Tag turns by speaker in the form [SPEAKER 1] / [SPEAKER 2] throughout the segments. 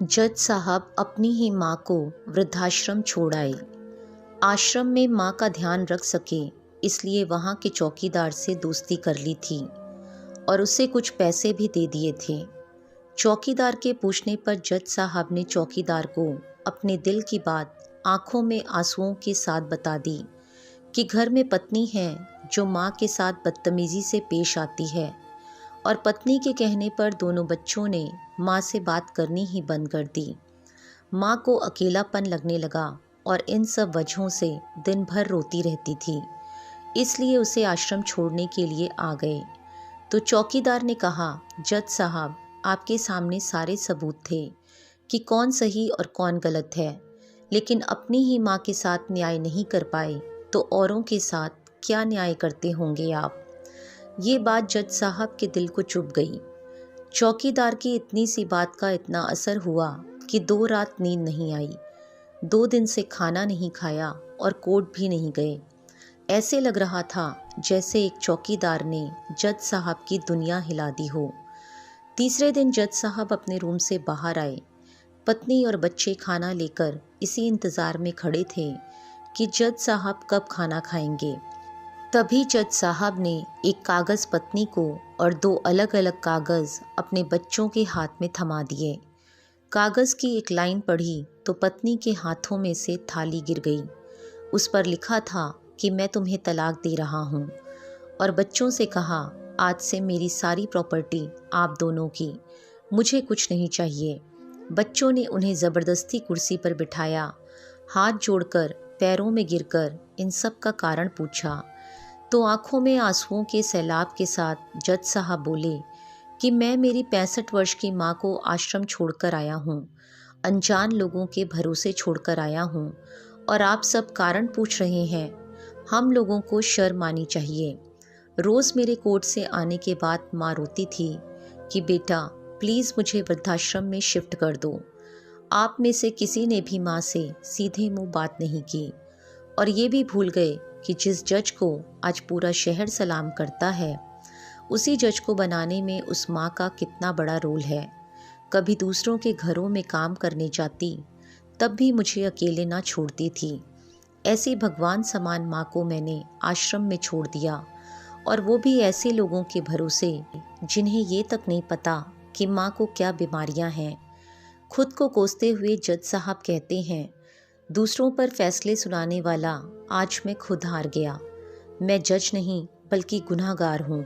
[SPEAKER 1] जज साहब अपनी ही माँ को वृद्धाश्रम छोड़ आए। आश्रम में माँ का ध्यान रख सके इसलिए वहाँ के चौकीदार से दोस्ती कर ली थी और उसे कुछ पैसे भी दे दिए थे। चौकीदार के पूछने पर जज साहब ने चौकीदार को अपने दिल की बात आंखों में आंसुओं के साथ बता दी कि घर में पत्नी है जो माँ के साथ बदतमीज़ी से पेश आती है और पत्नी के कहने पर दोनों बच्चों ने माँ से बात करनी ही बंद कर दी। माँ को अकेलापन लगने लगा और इन सब वजहों से दिन भर रोती रहती थी, इसलिए उसे आश्रम छोड़ने के लिए आ गए। तो चौकीदार ने कहा, जज साहब, आपके सामने सारे सबूत थे कि कौन सही और कौन गलत है, लेकिन अपनी ही माँ के साथ न्याय नहीं कर पाए तो औरों के साथ क्या न्याय करते होंगे आप। ये बात जज साहब के दिल को चुभ गई। चौकीदार की इतनी सी बात का इतना असर हुआ कि 2 रात नींद नहीं आई, 2 दिन से खाना नहीं खाया और कोर्ट भी नहीं गए। ऐसे लग रहा था जैसे एक चौकीदार ने जज साहब की दुनिया हिला दी हो। तीसरे दिन जज साहब अपने रूम से बाहर आए। पत्नी और बच्चे खाना लेकर इसी इंतज़ार में खड़े थे कि जज साहब कब खाना खाएंगे। तभी जज साहब ने एक कागज़ पत्नी को और 2 अलग अलग कागज़ अपने बच्चों के हाथ में थमा दिए। कागज़ की एक लाइन पढ़ी तो पत्नी के हाथों में से थाली गिर गई। उस पर लिखा था कि मैं तुम्हें तलाक दे रहा हूँ, और बच्चों से कहा, आज से मेरी सारी प्रॉपर्टी आप दोनों की, मुझे कुछ नहीं चाहिए। बच्चों ने उन्हें ज़बरदस्ती कुर्सी पर बिठाया। हाथ जोड़कर पैरों में गिरकर इन सब का कारण पूछा तो आंखों में आंसुओं के सैलाब के साथ जज साहब बोले कि मैं मेरी 65 वर्ष की माँ को आश्रम छोड़कर आया हूँ, अनजान लोगों के भरोसे छोड़कर आया हूँ, और आप सब कारण पूछ रहे हैं। हम लोगों को शर्म आनी चाहिए। रोज़ मेरे कोर्ट से आने के बाद माँ रोती थी कि बेटा प्लीज़ मुझे वृद्धाश्रम में शिफ्ट कर दो। आप में से किसी ने भी माँ से सीधे मुँह बात नहीं की और ये भी भूल गए कि जिस जज को आज पूरा शहर सलाम करता है, उसी जज को बनाने में उस माँ का कितना बड़ा रोल है। कभी दूसरों के घरों में काम करने जाती तब भी मुझे अकेले ना छोड़ती थी। ऐसी भगवान समान माँ को मैंने आश्रम में छोड़ दिया, और वो भी ऐसे लोगों के भरोसे जिन्हें ये तक नहीं पता कि माँ को क्या बीमारियाँ हैं। खुद को कोसते हुए जज साहब कहते हैं, दूसरों पर फैसले सुनाने वाला आज मैं खुद हार गया। मैं जज नहीं बल्कि गुनहगार हूँ,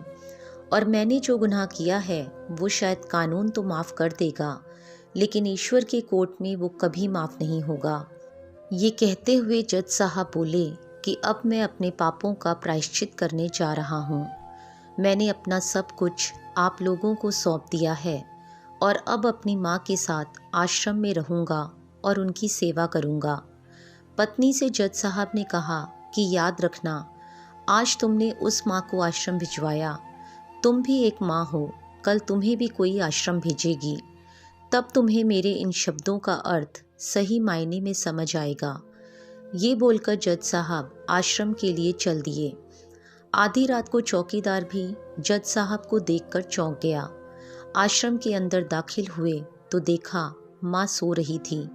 [SPEAKER 1] और मैंने जो गुनाह किया है वो शायद कानून तो माफ़ कर देगा, लेकिन ईश्वर के कोर्ट में वो कभी माफ़ नहीं होगा। ये कहते हुए जज साहब बोले कि अब मैं अपने पापों का प्रायश्चित करने जा रहा हूँ। मैंने अपना सब कुछ आप लोगों को सौंप दिया है और अब अपनी माँ के साथ आश्रम में रहूँगा और उनकी सेवा करूँगा। पत्नी से जज साहब ने कहा कि याद रखना, आज तुमने उस माँ को आश्रम भिजवाया, तुम भी एक माँ हो, कल तुम्हें भी कोई आश्रम भेजेगी, तब तुम्हें मेरे इन शब्दों का अर्थ सही मायने में समझ आएगा। ये बोलकर जज साहब आश्रम के लिए चल दिए। आधी रात को चौकीदार भी जज साहब को देखकर चौंक गया। आश्रम के अंदर दाखिल हुए तो देखा माँ सो रही थी।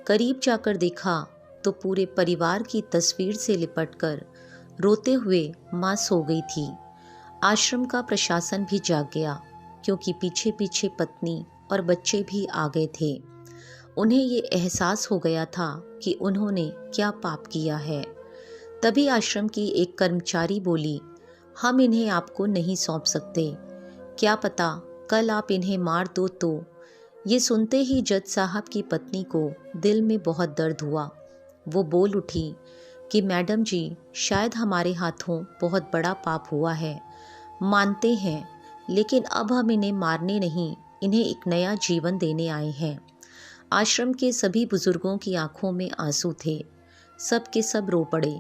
[SPEAKER 1] करीब जाकर देखा तो पूरे परिवार की तस्वीर से लिपटकर रोते हुए माँ सो गई थी। आश्रम का प्रशासन भी जाग गया, क्योंकि पीछे पीछे पत्नी और बच्चे भी आ गए थे। उन्हें ये एहसास हो गया था कि उन्होंने क्या पाप किया है। तभी आश्रम की एक कर्मचारी बोली, हम इन्हें आपको नहीं सौंप सकते, क्या पता कल आप इन्हें मार दो तो। ये सुनते ही जज साहब की पत्नी को दिल में बहुत दर्द हुआ। वो बोल उठी कि मैडम जी, शायद हमारे हाथों बहुत बड़ा पाप हुआ है, मानते हैं, लेकिन अब हम इन्हें मारने नहीं, इन्हें एक नया जीवन देने आए हैं। आश्रम के सभी बुजुर्गों की आंखों में आंसू थे। सब के सब रो पड़े।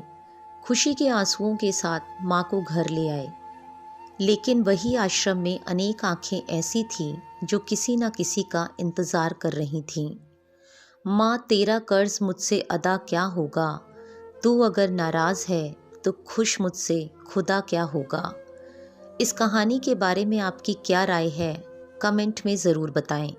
[SPEAKER 1] खुशी के आंसुओं के साथ माँ को घर ले आए। लेकिन वही आश्रम में अनेक आंखें ऐसी थीं जो किसी न किसी का इंतज़ार कर रही थीं। माँ, तेरा कर्ज मुझसे अदा क्या होगा, तू अगर नाराज़ है तो खुश मुझसे खुदा क्या होगा। इस कहानी के बारे में आपकी क्या राय है, कमेंट में ज़रूर बताएं।